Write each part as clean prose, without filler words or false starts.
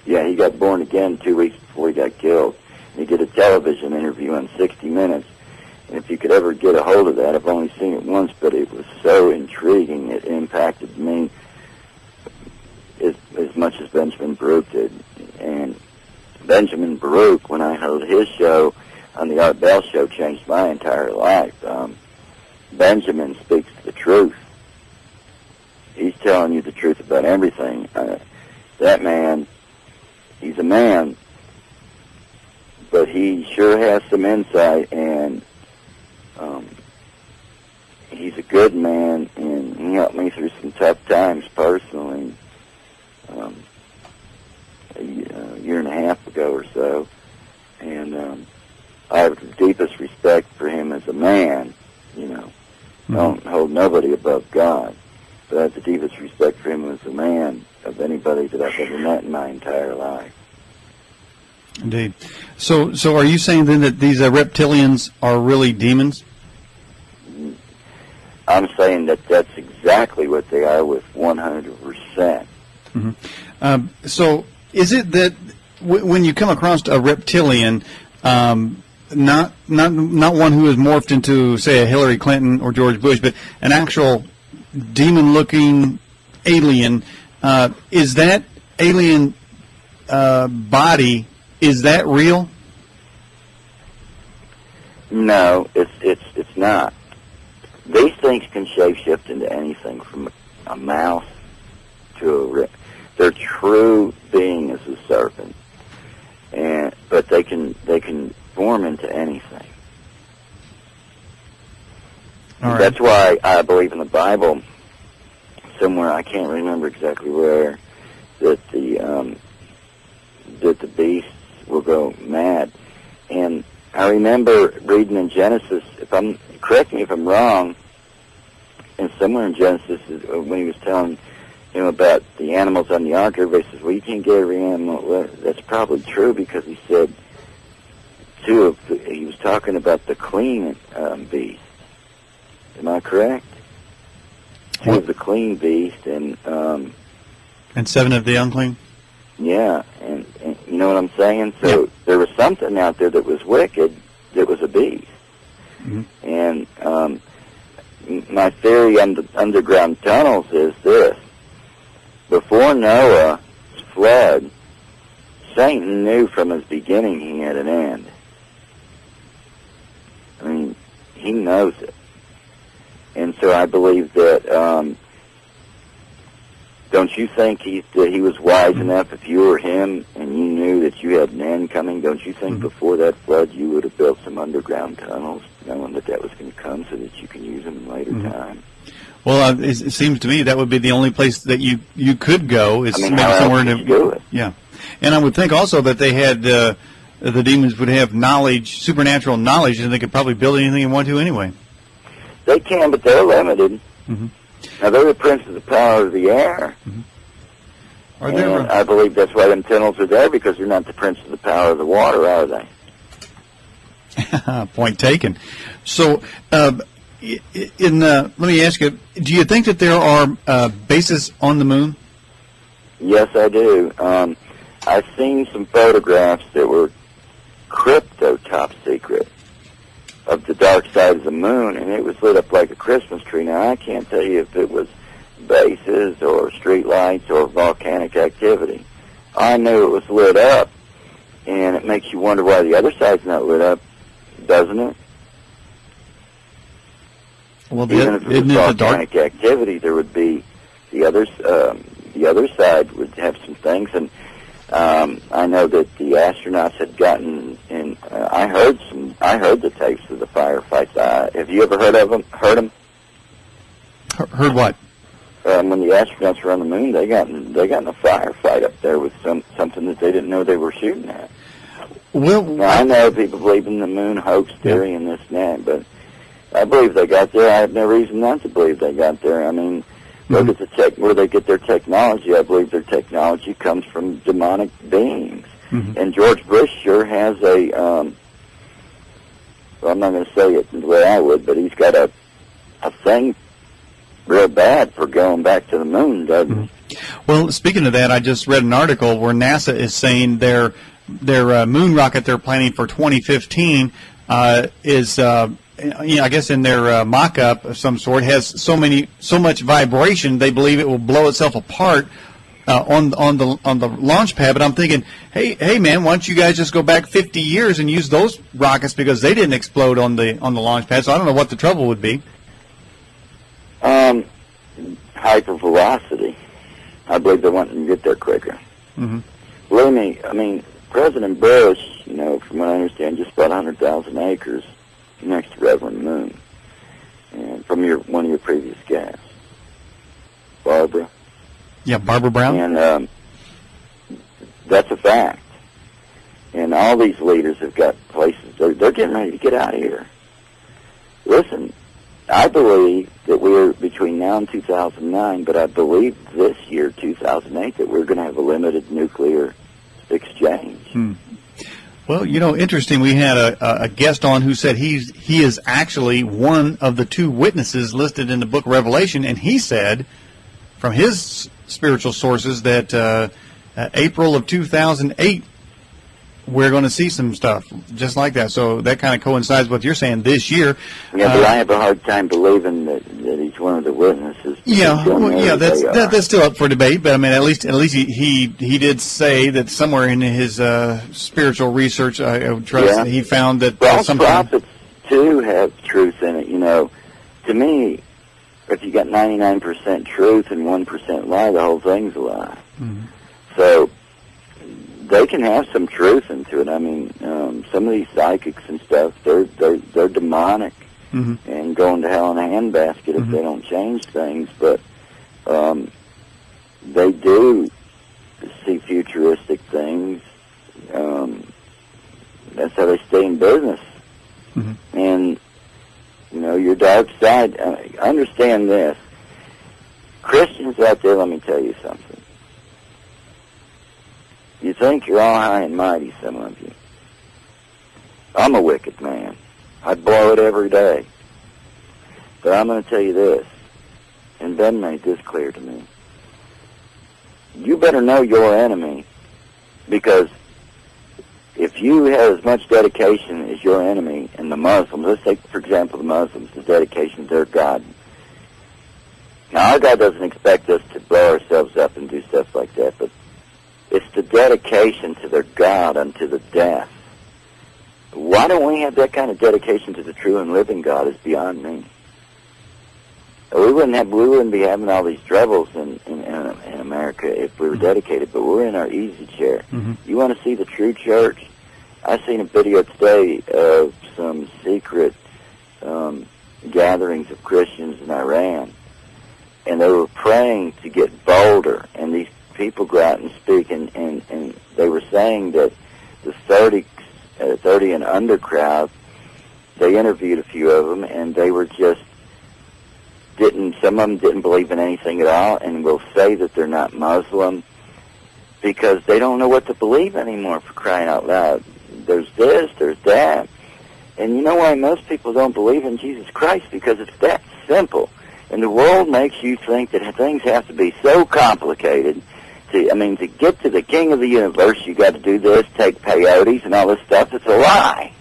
Yeah, he got born again 2 weeks before he got killed. He did a television interview on 60 Minutes. And if you could ever get a hold of that, I've only seen it once, but it was so intriguing. It impacted me as much as Benjamin Baruch did. And Benjamin Baruch, when I heard his show on the Art Bell Show, changed my entire life. Benjamin speaks the truth. He's telling you the truth about everything. That man, he's a man, but he sure has some insight, and he's a good man, and he helped me through some tough times personally a year and a half ago or so, and I have the deepest respect for him as a man, you know. Don't hold nobody above God, but I have the deepest respect for him as a man of anybody that I've ever met in my entire life. Indeed. So are you saying then that these reptilians are really demons? I'm saying that that's exactly what they are with 100%. So is it that when you come across a reptilian, not one who is morphed into, say, a Hillary Clinton or George Bush, but an actual demon-looking alien, is that alien body, is that real? No, it's not. These things can shapeshift into anything from a mouse to their true being is a serpent, but they can form into anything. All right. That's why I believe in the Bible, somewhere, I can't remember exactly where, that the beasts will go mad. And I remember reading in Genesis, correct me if I'm wrong, and somewhere in Genesis, when he was telling him about the animals on the ark, everybody says, well, you can't get every animal. Well, that's probably true, because he said, he was talking about the clean beast. Am I correct? Two of the clean beast and 7 of the unclean? Yeah, and you know what I'm saying? So there was something out there that was wicked, that was a beast. And my theory on the underground tunnels is this. Before Noah's flood, Satan knew from his beginning he had an end. I mean, he knows it. And so I believe that, don't you think that he was wise enough, if you were him and you knew that you had an end coming, don't you think before that flood you would have built some underground tunnels, knowing that that was going to come so that you can use them in later time? Well, it seems to me that would be the only place that you could go, is maybe somewhere to do it. Yeah. And I would think also that they had, the demons would have knowledge, supernatural knowledge, and they could probably build anything they want to anyway. They can, but they're limited. Now, they're the prince of the power of the air. And I believe that's why them tunnels are there, because they're not the prince of the power of the water, are they? Point taken. So, let me ask you, do you think that there are bases on the moon? Yes, I do. I've seen some photographs that were crypto top secret of the dark side of the moon, and it was lit up like a Christmas tree. Now, I can't tell you if it was bases or street lights or volcanic activity. I knew it was lit up, and it makes you wonder why the other side's not lit up, doesn't it? Well, even if it was volcanic activity, there would be the other side would have some things, and I know that the astronauts had gotten in. I heard the tapes of the firefights. Have you ever heard them? Heard what? When the astronauts were on the moon, they got in a firefight up there with something that they didn't know they were shooting at. Well, now, I know people believe in the moon hoax theory and this and that, but I believe they got there. I have no reason not to believe they got there. I mean, look at where they get their technology. I believe their technology comes from demonic beings. And George Bush sure has a, well, I'm not going to say it the way I would, but he's got a thing real bad for going back to the moon, doesn't he? Well, speaking of that, I just read an article where NASA is saying their moon rocket they're planning for 2015 is, I guess in their mock-up of some sort, has so much vibration they believe it will blow itself apart on the launch pad. But I'm thinking, hey man, why don't you guys just go back 50 years and use those rockets because they didn't explode on the launch pad? So I don't know what the trouble would be. Hypervelocity. I believe they want to get there quicker. Mm-hmm. Believe me, I mean, President Bush, from what I understand, just bought 100,000 acres next to Reverend Moon, and from one of your previous guests, Barbara. Yeah, Barbara Brown. And that's a fact. And all these leaders have got places. They're getting ready to get out of here. Listen, I believe that we're between now and 2009, but I believe this year, 2008, that we're going to have a limited nuclear exchange. Well, interesting. We had a guest on who said he is actually one of the two witnesses listed in the book of Revelation, and he said from his spiritual sources that April of 2008 we're going to see some stuff just like that. So that kind of coincides with what you're saying this year. Yeah, but I have a hard time believing that he's one of the witnesses. That's still up for debate. But I mean, at least he did say that somewhere in his spiritual research, I would trust that he found that false prophets too have truth in it. To me, if you got 99% truth and 1% lie, the whole thing's a lie. Mm-hmm. So they can have some truth into it. I mean, some of these psychics and stuff, they're demonic and going to hell in a handbasket if they don't change things. But they do see futuristic things. That's how they stay in business. And your dark side. Understand this: Christians out there, let me tell you something. You think you're all high and mighty, some of you. I'm a wicked man. I blow it every day. But I'm going to tell you this, and Ben made this clear to me. You better know your enemy, because if you have as much dedication as your enemy and the Muslims, let's take, for example, the Muslims, the dedication to their God. Now, our God doesn't expect us to blow ourselves up and do stuff like that, but it's the dedication to their God unto the death. Why don't we have that kind of dedication to the true and living God is beyond me. We wouldn't be having all these troubles in America if we were dedicated, but we're in our easy chair. You want to see the true church? I seen a video today of some secret gatherings of Christians in Iran, and they were praying to get bolder, and these people go out and speak, and they were saying that the 30 and under crowd, they interviewed a few of them, and they were just some of them didn't believe in anything at all, and will say that they're not Muslim because they don't know what to believe anymore, for crying out loud. There's this, there's that. And you know why most people don't believe in Jesus Christ? Because it's that simple. And the world makes you think that things have to be so complicated. To get to the king of the universe, you got to do this, take peyotes and all this stuff. It's a lie.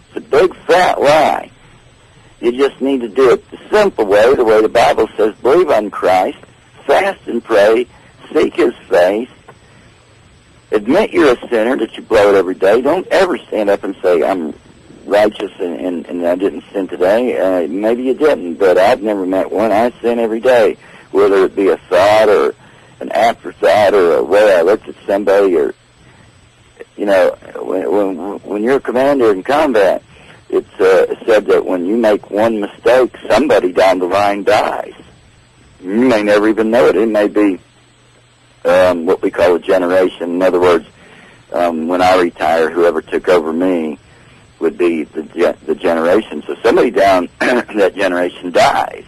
It's a big, fat lie. You just need to do it the simple way, the way the Bible says, believe on Christ, fast and pray, seek His face, admit you're a sinner, that you blow it every day. Don't ever stand up and say, I'm righteous and I didn't sin today. Maybe you didn't, but I've never met one. I sin every day, whether it be a thought or an afterthought or a way I looked at somebody, or, when you're a commander in combat, it's said that when you make one mistake, somebody down the line dies. You may never even know it. It may be what we call a generation. In other words, when I retire, whoever took over me would be the generation. So somebody down that generation dies.